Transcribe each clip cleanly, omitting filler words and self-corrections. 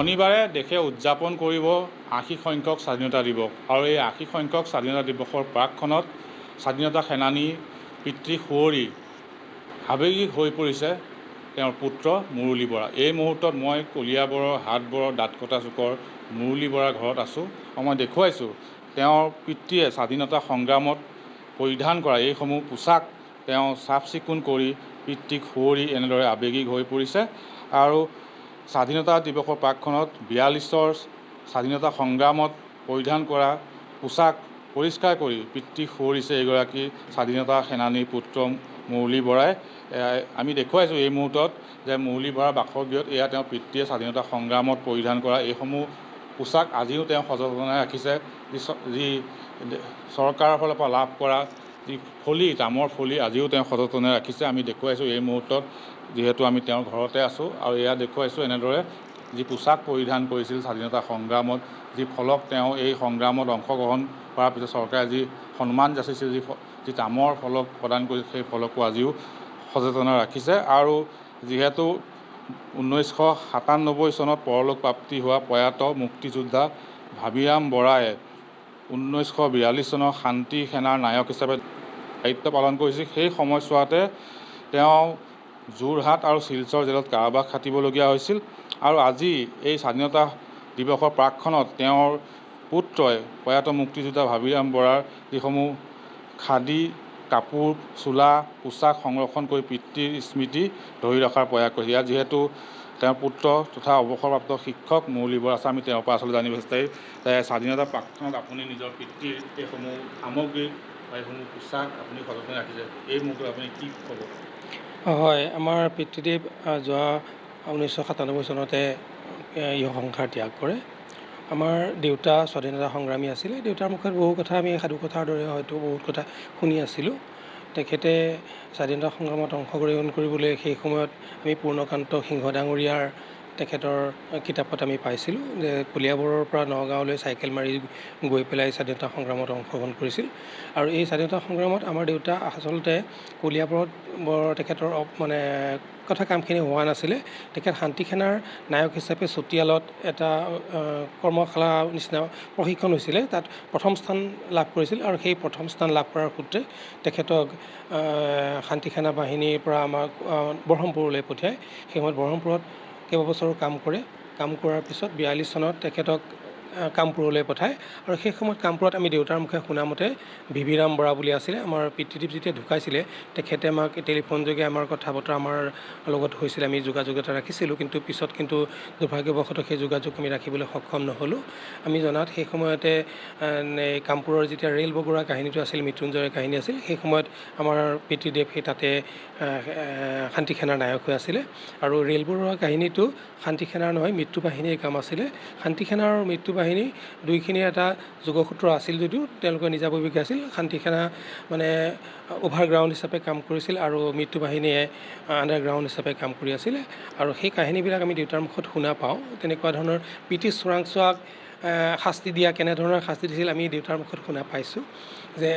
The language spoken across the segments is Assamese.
শনিবাৰে দেশে উদযাপন কৰিব ৮০ সংখ্যক স্বাধীনতা দিৱস আৰু এই ৮০ সংখ্যক স্বাধীনতা দিৱসৰ প্ৰাকক্ষণত স্বাধীনতা সেনানী পিতৃ সুঁৱৰী আৱেগিক হৈ পৰিছে তেওঁৰ পুত্ৰ মুৰলী বৰা। এই মুহূৰ্তত মই কলিয়াবৰৰ হাটবৰৰ দাঁতকটা চুকৰ মুৰলী বৰাৰ ঘৰত আছোঁ আৰু মই দেখুৱাইছোঁ তেওঁৰ পিতৃয়ে স্বাধীনতা সংগ্ৰামত পৰিধান কৰা এইসমূহ পোছাক তেওঁ চাফ চিকুণ কৰি পিতৃক সুঁৱৰী এনেদৰে আৱেগিক হৈ পৰিছে। আৰু স্বাধীনতা দিৱসৰ প্ৰাকক্ষণত ৪২ৰ স্বাধীনতা সংগ্ৰামত পৰিধান কৰা পোছাক পৰিষ্কাৰ কৰি পিতৃক সুঁৱৰিছে এগৰাকী স্বাধীনতা সেনানীৰ পুত্ৰ মুৰলী বৰাই। আমি দেখুৱাইছোঁ এই মুহূৰ্তত যে মুৰলী বৰাৰ বাসগৃহত এয়া তেওঁৰ পিতৃয়ে স্বাধীনতা সংগ্ৰামত পৰিধান কৰা এইসমূহ পোছাক আজিও তেওঁ সযতনে ৰাখিছে। যি চৰকাৰৰ ফালৰ পৰা লাভ কৰা যি ফলি তামৰ ফলি আজিও তেওঁ সযতনে ৰাখিছে। আমি দেখুৱাইছোঁ এই মুহূৰ্তত যিহেতু আমি তেওঁৰ ঘৰতে আছোঁ আৰু এয়া দেখুৱাইছোঁ এনেদৰে যি পোছাক পৰিধান কৰিছিল স্বাধীনতা সংগ্ৰামত, যি ফলক তেওঁ এই সংগ্ৰামত অংশগ্ৰহণ কৰাৰ পিছত চৰকাৰে যি সন্মান যাচিছিল, যি তামৰ ফলক প্ৰদান কৰিছিল সেই ফলকো আজিও সযতনে ৰাখিছে। আৰু যিহেতু 1997 চনত পৰলোক প্ৰাপ্তি হোৱা প্ৰয়াত মুক্তিযোদ্ধা ভাবিৰাম বৰাই 1942 চনৰ শান্তি সেনাৰ নায়ক হিচাপে দায়িত্ব পালন কৰিছিল, সেই সময়ছোৱাতে তেওঁ যোৰহাট আৰু শিলচৰ জেলত কাৰাবাস খাটিবলগীয়া হৈছিল। আৰু আজি এই স্বাধীনতা দিৱসৰ প্ৰাকক্ষণত তেওঁৰ পুত্ৰই প্ৰয়াত মুক্তিযোদ্ধা ভাবিৰাম বৰাৰ যিসমূহ খাদী কাপোৰ চোলা পোছাক সংৰক্ষণ কৰি পিতৃৰ স্মৃতি ধৰি ৰখাৰ প্ৰয়াস কৰিছে। ইয়াত যিহেতু তেওঁৰ পুত্ৰ তথা অৱসৰপ্ৰাপ্ত শিক্ষক মুৰলী বৰা আছে, আমি তেওঁৰ পৰা আচলতে জানিব বিচাৰিম স্বাধীনতা প্ৰাকক্ষণত আপুনি নিজৰ পিতৃৰ এইসমূহ সামগ্ৰী বা এইসমূহ পোছাক আপুনি সযতনে ৰাখিছে, এই মুহূৰ্তত আপুনি কি ক'ব? হয়, আমাৰ পিতৃদেৱ যোৱা 1997 চনতে এই সংসাৰ ত্যাগ কৰে। আমাৰ দেউতা স্বাধীনতা সংগ্ৰামী আছিলে। দেউতাৰ মুখত বহু কথা আমি সাধু কথাৰ দৰে হয়তো বহুত কথা শুনি আছিলোঁ। তেখেতে স্বাধীনতা সংগ্ৰামত অংশগ্ৰহণ কৰিবলৈ সেই সময়ত আমি পূৰ্ণকান্ত সিংহ ডাঙৰীয়াৰ তেখেতৰ কিতাপত আমি পাইছিলোঁ যে কলিয়াবৰৰ পৰা নগাঁৱলৈ চাইকেল মাৰি গৈ পেলাই স্বাধীনতা সংগ্ৰামত অংশগ্ৰহণ কৰিছিল। আৰু এই স্বাধীনতা সংগ্ৰামত আমাৰ দেউতা আচলতে কলিয়াবৰত তেখেতৰ মানে কথা কামখিনি হোৱা নাছিলে। তেখেত শান্তি সেনাৰ নায়ক হিচাপে চতিয়ালত এটা কৰ্মশালা নিচিনা প্ৰশিক্ষণ হৈছিলে, তাত প্ৰথম স্থান লাভ কৰিছিল। আৰু সেই প্ৰথম স্থান লাভ কৰাৰ সূত্ৰে তেখেতক শান্তি সেনা বাহিনীৰ পৰা আমাক বৰহমপুৰলৈ পঠিয়ায়। সেই সময়ত বৰহমপুৰত কেইবাবছৰো কাম কৰে। কাম কৰাৰ পিছত 42 চনত তেখেতক কামপুৰলৈ পঠায়। আৰু সেই সময়ত কামপুৰত আমি দেউতাৰ মুখে শুনামতে ভিভিৰাম বৰা বুলি আছিলে। আমাৰ পিতৃদেৱ যেতিয়া ঢুকাইছিলে তেখেতে আমাক টেলিফোন যোগে আমাৰ কথা বতৰা আমাৰ লগত হৈছিলে, আমি যোগাযোগ এটা ৰাখিছিলোঁ। কিন্তু পিছত দুৰ্ভাগ্যবশতঃ সেই যোগাযোগ আমি ৰাখিবলৈ সক্ষম নহ'লোঁ। আমি জনাত সেই সময়তে কামপুৰৰ যেতিয়া ৰেল বগোৱাৰ কাহিনীটো আছিল, মৃত্যুঞ্জয়ৰ কাহিনী আছিল, সেই সময়ত আমাৰ পিতৃদেৱ সেই তাতে শান্তি সেনাৰ নায়ক হৈ আছিলে। আৰু ৰেল বগোৱাৰ কাহিনীটো শান্তি সেনাৰ নহয়, মৃত্যু বাহিনীৰ কাম আছিলে। শান্তি সেনা আৰু মৃত্যু বাহিনী দুইখিনিৰ এটা যোগসূত্ৰ আছিল যদিও তেওঁলোকে নিজাববীয়াকৈ আছিল। শান্তি সেনা মানে অভাৰগ্ৰাউণ্ড হিচাপে কাম কৰিছিল আৰু মৃত্যু বাহিনীয়ে আণ্ডাৰগ্ৰাউণ্ড হিচাপে কাম কৰি আছিলে। আৰু সেই কাহিনীবিলাক আমি দেউতাৰ মুখত শুনা পাওঁ। তেনেকুৱা ধৰণৰ পিতৃ চোৰাংচোৱাক শাস্তি দিয়া, কেনেধৰণৰ শাস্তি দিছিল আমি দেউতাৰ মুখত শুনা পাইছোঁ। যে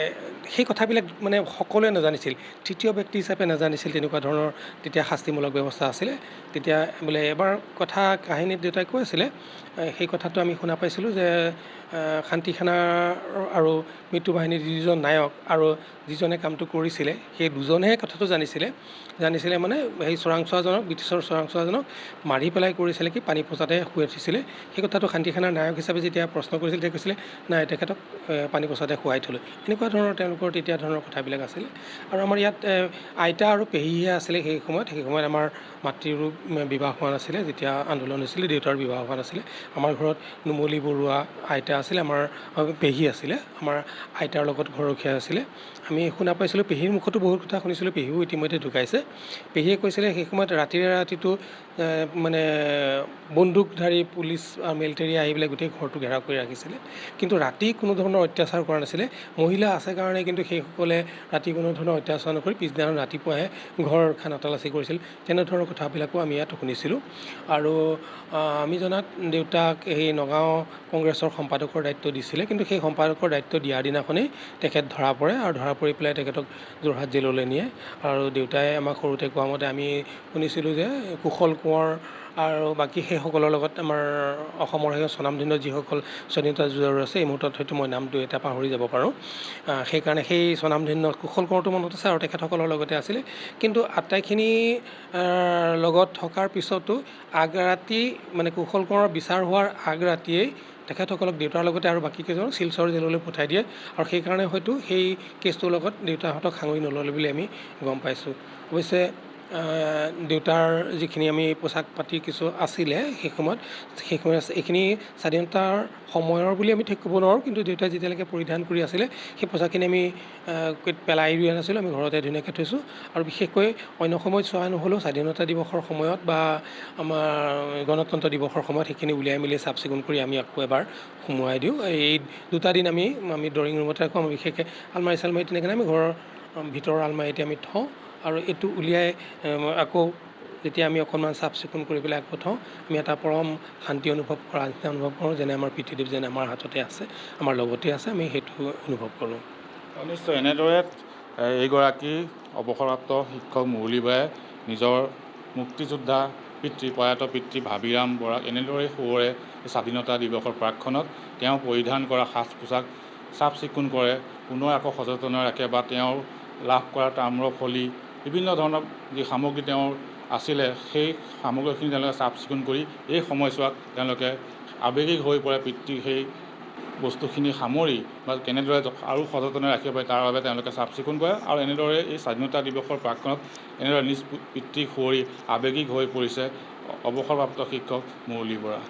সেই কথাবিলাক মানে সকলোৱে নাজানিছিল, তৃতীয় ব্যক্তি হিচাপে নাজানিছিল তেনেকুৱা ধৰণৰ তেতিয়া শাস্তিমূলক ব্যৱস্থা আছিলে। তেতিয়া বোলে এবাৰ কাহিনীত দেউতাই কৈ আছিলে, সেই কথাটো আমি শুনা পাইছিলোঁ যে শান্তি সেনা আৰু মৃত্যু বাহিনীৰ যিজন নায়ক আৰু যিজনে কামটো কৰিছিলে সেই দুজনেহে কথাটো জানিছিলে মানে সেই চোৰাংচোৱাজনক, ব্ৰিটিছৰ চোৰাংচোৱাজনক মাৰি পেলাই কৰিছিলে কি পানী পঁচাতে শুই উঠিছিলে। সেই কথাটো শান্তি সেনাৰ নায়ক হিচাপে যেতিয়া প্ৰশ্ন কৰিছিল তেতিয়া কৈছিলে নাই, তেখেতক পানী পঁচাতে শুৱাই থ'লোঁ। এনেকুৱা ধৰণৰ তেওঁলোকৰ তেতিয়া ধৰণৰ কথাবিলাক আছিলে। আৰু আমাৰ ইয়াত আইতা আৰু পেহীহে আছিলে সেই সময়ত আমাৰ মাতৃৰো বিবাহ হোৱা নাছিলে। যেতিয়া আন্দোলন হৈছিলে দেউতাৰ বিবাহ হোৱা নাছিলে। আমাৰ ঘৰত নুমলী বৰুৱা আইতা আছিলে, আমাৰ পেহী আছিলে, আমাৰ আইতাৰ লগত ঘৰখীয়া আছিলে। আমি শুনা পাইছিলোঁ, পেহীৰ মুখতো বহুত কথা শুনিছিলোঁ। পেহীও ইতিমধ্যে ঢুকাইছে। পেহীয়ে কৈছিলে সেই সময়ত ৰাতিটো মানে বন্দুকধাৰী পুলিচ মিলিটেৰী আহি পেলাই গোটেই ঘৰটো ঘেৰাও কৰি ৰাখিছিলে। কিন্তু ৰাতি কোনো ধৰণৰ অত্যাচাৰ কৰা নাছিলে। মহিলা আছে কাৰণে কিন্তু সেইসকলে ৰাতি কোনো ধৰণৰ অত্যাচাৰ নকৰি পিছদিনা ৰাতিপুৱাহে ঘৰ খানা তালাচী কৰিছিল। তেনেধৰণৰ কথাবিলাকো আমি ইয়াত শুনিছিলোঁ। আৰু আমি জনাত দেউতাক সেই নগাঁও কংগ্ৰেছৰ সম্পাদকৰ দায়িত্ব দিছিলে। কিন্তু সেই সম্পাদকৰ দায়িত্ব দিয়াৰ দিনাখনেই তেখেত ধৰা পৰে আৰু ধৰা পৰি পেলাই তেখেতক যোৰহাট জেললৈ নিয়ে। আৰু দেউতাই আমাক সৰুতে কোৱা মতে আমি শুনিছিলোঁ যে কুশল কোঁৱৰ আৰু বাকী সেইসকলৰ লগত আমাৰ অসমৰ সেই স্বনামধন্য যিসকল স্বাধীনতা যুঁজাৰু আছে এই মুহূৰ্তত হয়তো মই নামটো এটা পাহৰি যাব পাৰোঁ। সেইকাৰণে সেই স্বনামধন্য কুশল কোঁৱৰটো মনত আছে আৰু তেখেতসকলৰ লগতে আছিলে। কিন্তু আটাইখিনি লগত থকাৰ পিছতো আগৰাতি মানে কুশল কোঁৱৰৰ বিচাৰ হোৱাৰ আগৰাতিয়েই তেখেতসকলক দেউতাৰ লগতে আৰু বাকীকেইজনক শিলচৰ জেললৈ পঠাই দিয়ে আৰু সেইকাৰণে হয়তো সেই কেছটোৰ লগত দেউতাহঁতক সাঙুৰি নল'লে বুলি আমি গম পাইছোঁ। অৱশ্যে দেউতাৰ যিখিনি আমি পোচাক পাতি কিছু আছিলে সেই সময়ত এইখিনি স্বাধীনতাৰ সময়ৰ বুলি আমি ঠিক ক'ব নোৱাৰোঁ, কিন্তু দেউতাই যেতিয়ালৈকে পৰিধান কৰি আছিলে সেই পোচাকখিনি আমি পেলাই দিয়া নাছিলোঁ, আমি ঘৰতে ধুনীয়াকৈ থৈছোঁ। আৰু বিশেষকৈ অন্য সময়ত চোৱা নহ'লেও স্বাধীনতা দিৱসৰ সময়ত বা আমাৰ গণতন্ত্ৰ দিৱসৰ সময়ত সেইখিনি উলিয়াই মেলি চাফ চিকুণ কৰি আমি আকৌ এবাৰ সোমোৱাই দিওঁ। এই দুটা দিন আমি ড্ৰয়িং ৰুমতে ৰাখোঁ। আমি বিশেষকৈ আলমাৰি চালমাৰি তেনেকৈ আমি ঘৰৰ ভিতৰৰ আলমাৰিতে আমি থওঁ আৰু এইটো উলিয়াই আকৌ যেতিয়া আমি অকণমান চাফ চিকুণ কৰি পেলাই আকৌ থওঁ, আমি এটা পৰম শান্তি অনুভৱ কৰা নিচিনা অনুভৱ কৰোঁ, যেনে আমাৰ পিতৃদেৱ যেনে আমাৰ হাততে আছে, আমাৰ লগতে আছে, আমি সেইটো অনুভৱ কৰোঁ। নিশ্চয় এনেদৰে এইগৰাকী অৱসৰপ্ৰাপ্ত শিক্ষক মুৰলী বৰাই নিজৰ মুক্তিযোদ্ধা প্ৰয়াত পিতৃ ভাবিৰাম বৰাক এনেদৰেই সুঁৱৰে স্বাধীনতা দিৱসৰ প্ৰাকক্ষণত তেওঁ পৰিধান কৰা সাজ পোছাক চাফ চিকুণ কৰে, পুনৰ আকৌ সযতনে ৰাখে বা তেওঁৰ লাভ কৰা তাম্ৰফলি বিভিন্ন ধৰণৰ যি সামগ্ৰী তেওঁৰ আছিলে সেই সামগ্ৰীখিনি তেওঁলোকে চাফ চিকুণ কৰি এই সময়ছোৱাত তেওঁলোকে আৱেগিক হৈ পৰে পিতৃৰ সেই বস্তুখিনি সামৰি বা কেনেদৰে আৰু সযতনে ৰাখিব পাৰে তাৰ বাবে তেওঁলোকে চাফ চিকুণ কৰে। আৰু এনেদৰে এই স্বাধীনতা দিৱসৰ প্ৰাকক্ষণত এনেদৰে নিজ পিতৃক সুঁৱৰি আৱেগিক হৈ পৰিছে অৱসৰপ্ৰাপ্ত শিক্ষক মুৰলী বৰা।